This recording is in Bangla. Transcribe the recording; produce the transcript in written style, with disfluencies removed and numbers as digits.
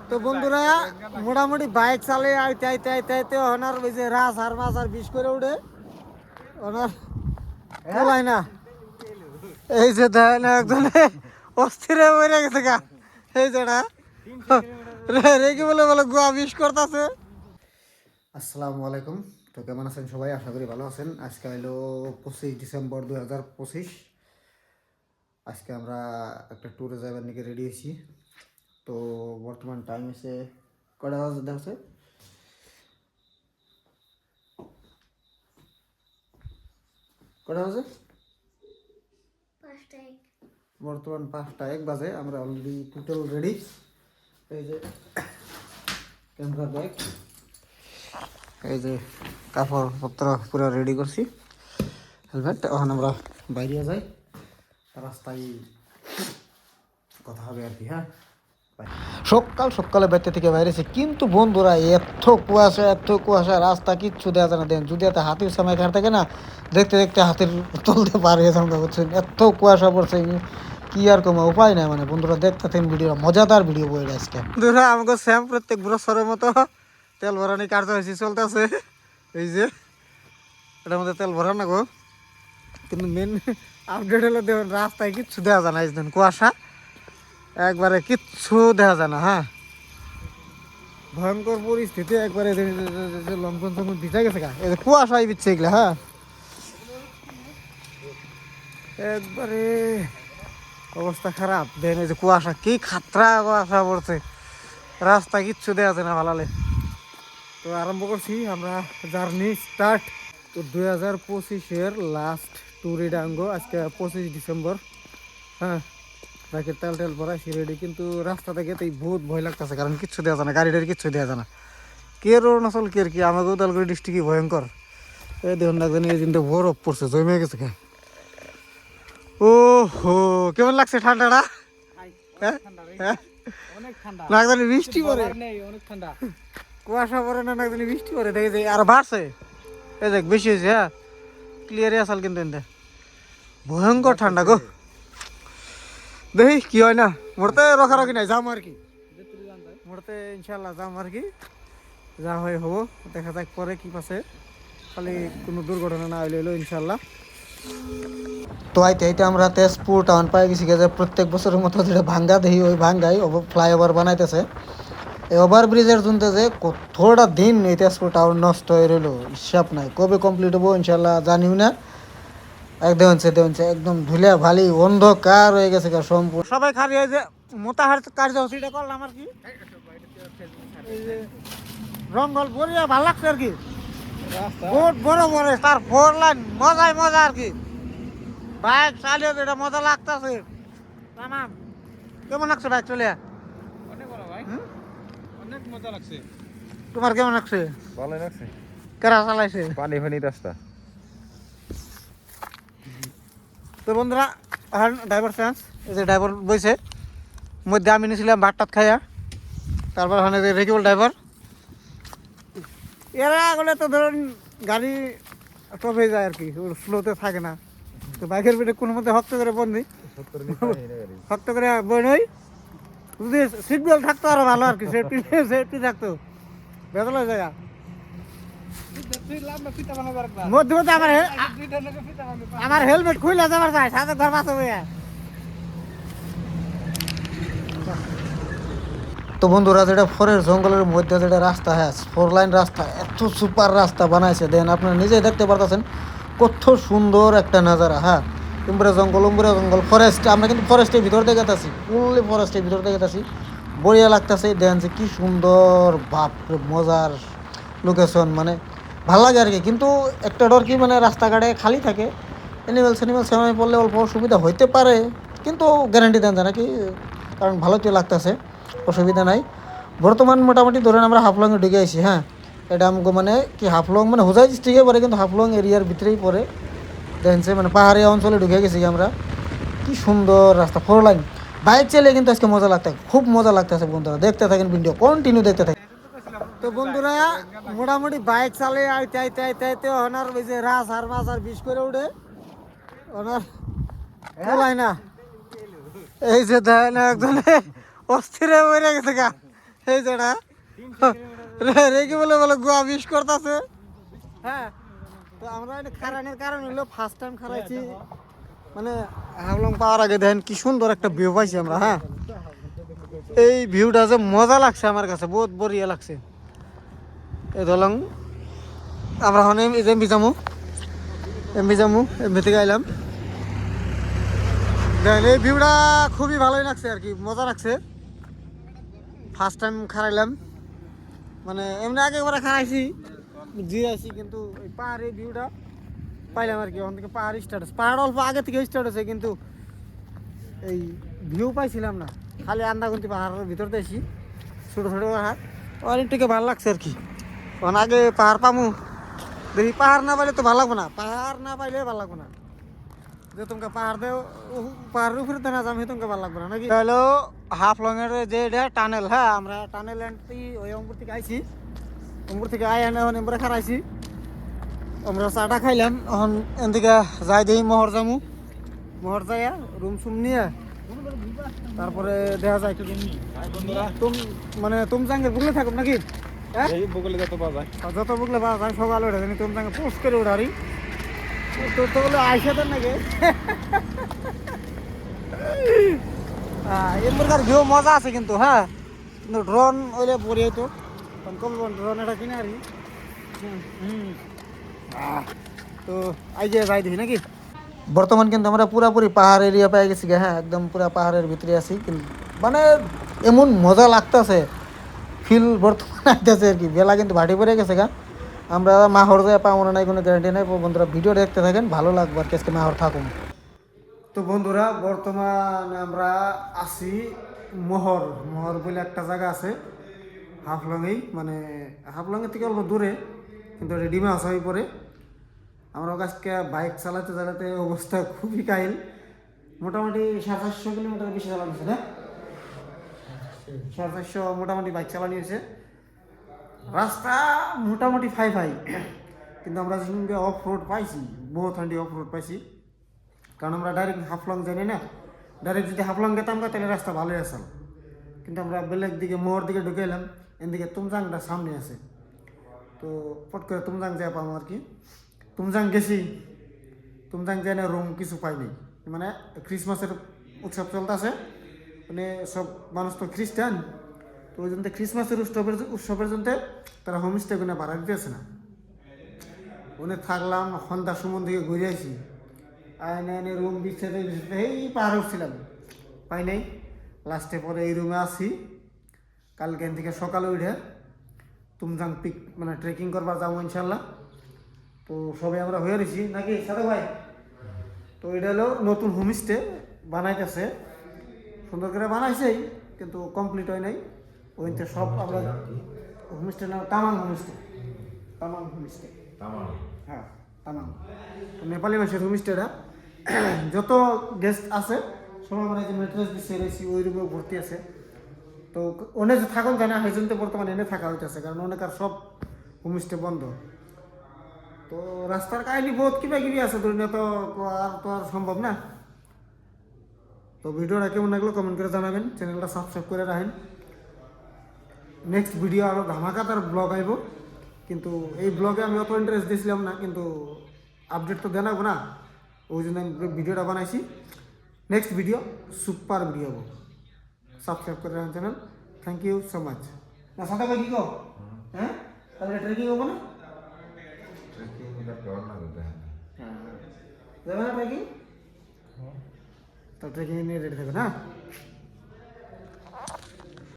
তো বন্ধুরা মোটামুটি বাইক চালিয়ে আইতে আইতে আইতে আইতে ওনার ওই যে রাস আর মাছ আর বিষ করে উঠে ওনার বলাই না এই যে দেখেন একজনে অস্থিরে মরে গেছে গা এই যেটা রেগে বলে বলে গোয়া বিষ করতেছে। আসসালামু আলাইকুম। তো কেমন আছেন সবাই? আশা করি ভালো আছেন। আজকে হলো 25 ডিসেম্বর 2025। আজকে আমরা একটা ট্যুরে যাবার নাকি রেডি হয়েছি। তো বর্তমান টাইম এসে কটা বাজে দেখছে, কটা বাজে? বর্তমান 5টা 1 বাজে। আমরা অলরেডি টোটাল রেডি। এই যে ক্যামেরা ব্যাগ, এই যে কাপড় পত্র পুরো রেডি করছি, হেলমেট। এখন আমরা বাইরে যাই, রাস্তায় কথা হবে আর কি। হ্যাঁ, সকালে বাইরে থেকে বাইরেছে, কিন্তু বন্ধুরা এত কুয়াশা রাস্তা কিচ্ছু দেওয়া যায় না। দেন যদি এত হাতির সময় ঘাট থাকে না, দেখতে দেখতে হাতির তুলতে পারে বুঝছেন, এত কুয়াশা পড়ছে কি আর কোনো উপায় নাই। মানে বন্ধুরা দেখতে থাকেন ভিডিও, মজাদার ভিডিও বই আজকে। বন্ধুরা আমাকে স্যাম প্রত্যেক বছরের মতো তেল ভরানি কার্যসূচি চলতেছে। এই যে এটার মধ্যে তেল ভরা না গো, কিন্তু মেন আপডেট হলো দেখুন রাস্তায় কিচ্ছু দেওয়া যায় না। এই কুয়াশা একবারে কিচ্ছু দেখা যায় না। হ্যাঁ, ভয়ঙ্কর পরিস্থিতি একবারে লঙ্ঘন টঙ্ঘন ভিজা গেছে গা, এই যে কুয়াশাই বিচ্ছে এগুলা। হ্যাঁ, একবারে অবস্থা খারাপ। দেন এই যে কুয়াশা, কি খাতরা কুয়াশা পড়ছে, রাস্তা কিচ্ছু দেওয়া যায় না ভালালে। তো আরম্ভ করছি আমরা জার্নি স্টার্ট। তো 2025-এর লাস্ট ট্যুরে ডাঙ্গো। আজকে 25 ডিসেম্বর। হ্যাঁ, বাইকের তেল টেল ভরাইছি রেডি, কিন্তু রাস্তা থেকে তো বহুত ভয় লাগতেছে, কারণ কিচ্ছু দেওয়া যায় না, গাড়িটার কিচ্ছু দেওয়া যায় না। কে অরুণাচল কে কি আমাকে উদালগুড়ি ডিস্ট্রিক্টই ভয়ঙ্কর। এই দেখুন না জানি এই দিনটা বরফ পড়ছে, জমে গেছে। ও হো, কেমন লাগছে ঠান্ডাটা? না জানি বৃষ্টি পড়ে, কুয়াশা পড়ে না, না জানি বৃষ্টি পড়ে। দেখে আর বাড়ছে, এই দেখ বেশি হয়েছে। হ্যাঁ, ক্লিয়ারই আসাল, কিন্তু এনতে ভয়ঙ্কর ঠান্ডা গো। দেখি কি হয় না, মোড়তে রখারখি নাই, যাম আর কি মোড়তে ইনশাল্লাহ যাম আর কি, যা হয় হবো, দেখা যাক পরে কি পাচ্ছে। খালি কোনো দুর্ঘটনা না হইলে হইলো ইনশাল্লাহ। তো আইতে আইতে আমরা তেজপুর টাউন পাই গেছি। যে প্রত্যেক বছরের মতো যেটা ভাঙ্গা দেখি, ওই ভাঙ্গাই ফ্লাইওভার বানাইতেছে। এই ওভার ব্রিজের জন্য যে কতটা দিন এই তেজপুর টাউন নষ্ট হয়ে রইল, হিসাব নাই। কবে কমপ্লিট হবো ইনশাল্লাহ জানিও না। একদম একদম ধুলে ভালি অন্ধকার হয়ে গেছে সম্পূর্ণ। সবাই খালি এই যে মোতাহার কার্যসূচিটা করলাম আর কি, রঙ্গল বড়িয়া ভালো লাগছে আর কি। বহুত বড় বড় তার 4 লাইন, মজা আর কি। বাইক চালিয়ে এটা মজা লাগতেছে। কেমন লাগছে বাইক চলে? অনেক মজা লাগছে। তোমার কেমন লাগছে? ভালোই লাগছে। কেরা চালাইছে? পানি রাস্তা। তো বন্ধুরা এখন ড্রাইভার চেঞ্জ। এই যে ড্রাইভার বইছে, মধ্যে আমি নিয়েছিলাম ভাত খাইয়া, তারপর ওখানে যে রেকিবল ড্রাইভার। এরা গেলে তো ধরুন গাড়ি টপ হয়ে যায় আর কি, স্লোতে থাকে না। তো বাইকের পিঠে কোনো মধ্যে হক্ত করে বন্দি, হক্ত করে বই নই। যদি সিট বেল্ট থাকতো আরো ভালো আর কি, সেফটি থাকতো, বেতল হয়ে জায়গা। মধ্যে মধ্যে আমার হেলমেট খুলে যাবার যায়, সাথে ঘর মাছ হবে। তো বন্ধুরা যেটা ফরের জঙ্গলের মধ্যে যেটা রাস্তা, হ্যাঁ 4 লাইন রাস্তা, এত সুপার রাস্তা বানাইছে। দেন আপনারা নিজেই দেখতে পারতেছেন কত সুন্দর একটা নাজারা। হ্যাঁ, উম্বরে জঙ্গল ফরেস্ট। আমরা কিন্তু ফরেস্টের ভিতর দিয়ে গেছি, ফুললি ফরেস্টের ভিতর দিয়ে গেছি, বড়িয়া লাগতেছে। দেন যে কি সুন্দর, বাপরে মজার লোকেশন, মানে ভাল লাগে আর কি। কিন্তু একটা ডর কি, মানে রাস্তাঘাটে খালি থাকে, অ্যানিমেল সময় পড়লে অল্প অসুবিধা হইতে পারে, কিন্তু গ্যারান্টি দেন যায় নাকি, কারণ ভালো তো লাগতেছে, অসুবিধা নাই। বর্তমান মোটামুটি ধরেন আমরা হাফলংয়ে ঢুকে আইছি। হ্যাঁ, এটা আমাকে মানে কি হাফলং মানে হোজাই ডিস্ট্রিক্টে পড়ে, কিন্তু হাফলং এরিয়ার ভিতরেই পড়ে। দেখছে মানে পাহাড়ি অঞ্চলে ঢুকে গেছি আমরা। কি সুন্দর রাস্তা, 4 লাইন। বাইক চালিয়ে কিন্তু আজকে মজা লাগছে, খুব মজা লাগতেছে বন্ধুরা। দেখতে থাকেন ভিডিও, কন্টিনিউ দেখতে থাকেন। তো বন্ধুরা মোটামুটি বাইক চালিয়ে আইতে আইতে আইতে আইতে ওনার ওই যে রাস আর মাছ আর বিষ করে উঠে ওনার বলাই না। এই যে দেখেন একজনে অস্থিরে মরে গেছে গা, এই যেটা রেগে বলে বলে গোয়া মিস করতেছে। হ্যাঁ, তো আমরা এটা খারানোর কারণ হলো ফার্স্ট টাইম খারাইছি, মানে হাফলং পাওয়ার আগে দেখেন কি সুন্দর একটা ভিউ পাইছি আমরা। হ্যাঁ, এই ভিউটা যে মজা লাগছে আমার কাছে, বহুত বড়িয়া লাগছে। এই ধরলাম আমরা এখন এমবি যামু এমবি থেকে আইলাম। দেখেন এই ভিউটা খুবই ভালোই লাগছে আর কি, মজা লাগছে। ফার্স্ট টাইম খারাইলাম, মানে এমনি আগে একবার খারাইছি জিরাইছি, কিন্তু এই পাহাড়ের ভিউটা পাইলাম আর কি। ওখান থেকে পাহাড় স্টার্ট আছে, পাহাড় অল্প আগে থেকে স্টার্ট আছে, কিন্তু এই ভিউ পাইছিলাম না, খালি আন্দাগুন্তি পাহাড়ের ভিতর দেখছি ছোটো ছোটো পাহাড়। অনেকটাকে ভালো লাগছে আর কি। কারণ আগে পাহাড় পামু, দেখি পাহাড় না পাইলে তো ভালো লাগবো না, পাহাড় না পাইলে ভালো লাগবো না। যে তোমাকে পাহাড় দেও, পাহাড়ের উপরে তো না যাম, সে তোমাকে ভালো লাগবে না নাকি। হলো হাফলং এর যে এটা টানেল। হ্যাঁ, আমরা টানেল এন্ট্রি ওই অঙ্কুর থেকে আইছি, অঙ্কুর থেকে আই এনে এখন এমরা খারাইছি। আমরা চাটা খাইলাম, এখন এদিকে যাই দেখি মহর যামু, মহর যাইয়া রুম সুম নিয়ে তারপরে দেখা যায় মানে তুমজাঙ্গের বুকলে থাকুন নাকি। হ্যাঁ, এই বগলে যত পাওয়া যায়। যত বুকলে পাওয়া যায় সকালে উঠে জানি তুমজাঙ্গে পোস্ট করে উঠারি। তোর তো বলে আইসা তোর নাকি এমনকার ভিউ মজা আছে কিন্তু। হ্যাঁ, কিন্তু ড্রোন ওইলে পরে হইতো, কম ড্রোন এটা কিনে আর কি। তো আই যে যাই দেখি নাকি। বর্তমান কিন্তু আমরা পুরাপুরি পাহাড় এরিয়া পেয়ে গেছি। হ্যাঁ, একদম পুরা পাহাড়ের ভিতরে আছি, কিন্তু মানে এমন মজা লাগতেছে, ফিল বর্তমানে আইতেছে আর কি। বেলা কিন্তু ভাটি পড়ে গেছে গা, আমরা মাহর যায় পাবো না, নাই কোনো গ্যারান্টি নেই। বন্ধুরা ভিডিও দেখতে থাকেন, ভালো লাগবে আর কি, আজকে মাহর থাকুন। তো বন্ধুরা বর্তমান আমরা আছি মহর বলে একটা জায়গা আছে হাফলংয়েই, মানে হাফলংয়ের থেকে অল্প দূরে, কিন্তু এটা ডিমা হাসাই পরে। আমরা আজকে বাইক চালাতে চালাতে অবস্থা খুবই কাহিল, মোটামুটি 700 কিলোমিটার বেশি চালানো না, 450 মোটামুটি বাইক চালানো হয়েছে। রাস্তা মোটামুটি ফাই, কিন্তু আমরা যেদিনকে অফ রোড পাইছি, বহুত হান্ডি অফ রোড পাইছি। কারণ আমরা ডাইরেক্ট হাফলং জানি না, ডাইরেক্ট যদি হাফলং গেতাম তাহলে রাস্তা ভালোই আছে, কিন্তু আমরা বেলেগ দিকে মোহর দিকে ঢুকে এলাম। এদিকে তুমজাংটা সামনে আছে, তো পট করে তুমজাং যাই পাবো আর কি। তুমজাং গেছি, তুমজাং যাই না রুম কিছু পাইনি, মানে ক্রিসমাসের উৎসব চলতেছে, মানে সব মানুষ তো খ্রিস্টান, তো ওই জন্য ক্রিসমাসের উৎসবের জন্য তারা হোমস্টে কোনো ভাড়া দিতেছে না। ওনে থাকলাম, সন্ধ্যার সময় দিকে ঘুরে আসি, আইনে রুম বিছাতে এই পাহাড় উঠছিলাম, পাই নাই। লাস্টে পরে এই রুমে আসি, কালকে থেকে সকালে উঠে তুমজাং পিক মানে ট্রেকিং করবার যাবো ইনশাল্লাহ। তো সবাই আমরা হয়ে রয়েছি নাকি সাদা ভাই। তো এটা হলো নতুন হোমস্টে বানাইতেছে, সুন্দর করে বানাইছেই, কিন্তু কমপ্লিট হয় নাই। ওইতে সব আমরা হোমস্টের নাম তামাং হোমস্টে, হ্যাঁ তামাং, নেপালি ভাষার হোমস্টেটা। যত গেস্ট আছে সবাই মানে যে মেট্রেস বিছিয়ে রয়েছি ওই রুমে ভর্তি আছে। তো অনেক যে থাকুন জানা সেই জন্য বর্তমানে এনে থাকা হইতেছে, কারণ অনেক আর সব হোমস্টে বন্ধ। তো রাস্তার কাহিনী বহুত কিবা কিবি আছে, দুনিয়া তো আর সম্ভব না। তো ভিডিওটা কেমন লাগলো কমেন্ট করে জানাবেন, চ্যানেলটা সাবস্ক্রাইব করে রাখেন। নেক্সট ভিডিও আরও ধামাকাতার ব্লগ আইব, কিন্তু এই ব্লগে আমি অত ইন্টারেস্ট দিয়েছিলাম না, কিন্তু আপডেট তো দেনাবো না, ওই জন্য আমি ভিডিওটা বানাইছি। নেক্সট ভিডিও সুপার ভিডিও হবো, সাবস্ক্রাইব করে রাখেন channel. Thank you so much. না সাদা ভাই কি কো, হ্যাঁ তাহলে ট্রেকিং হবো না, যাবে না ট্রেকিং, তো ট্রেকিং নিয়ে রেডি থাকবে না।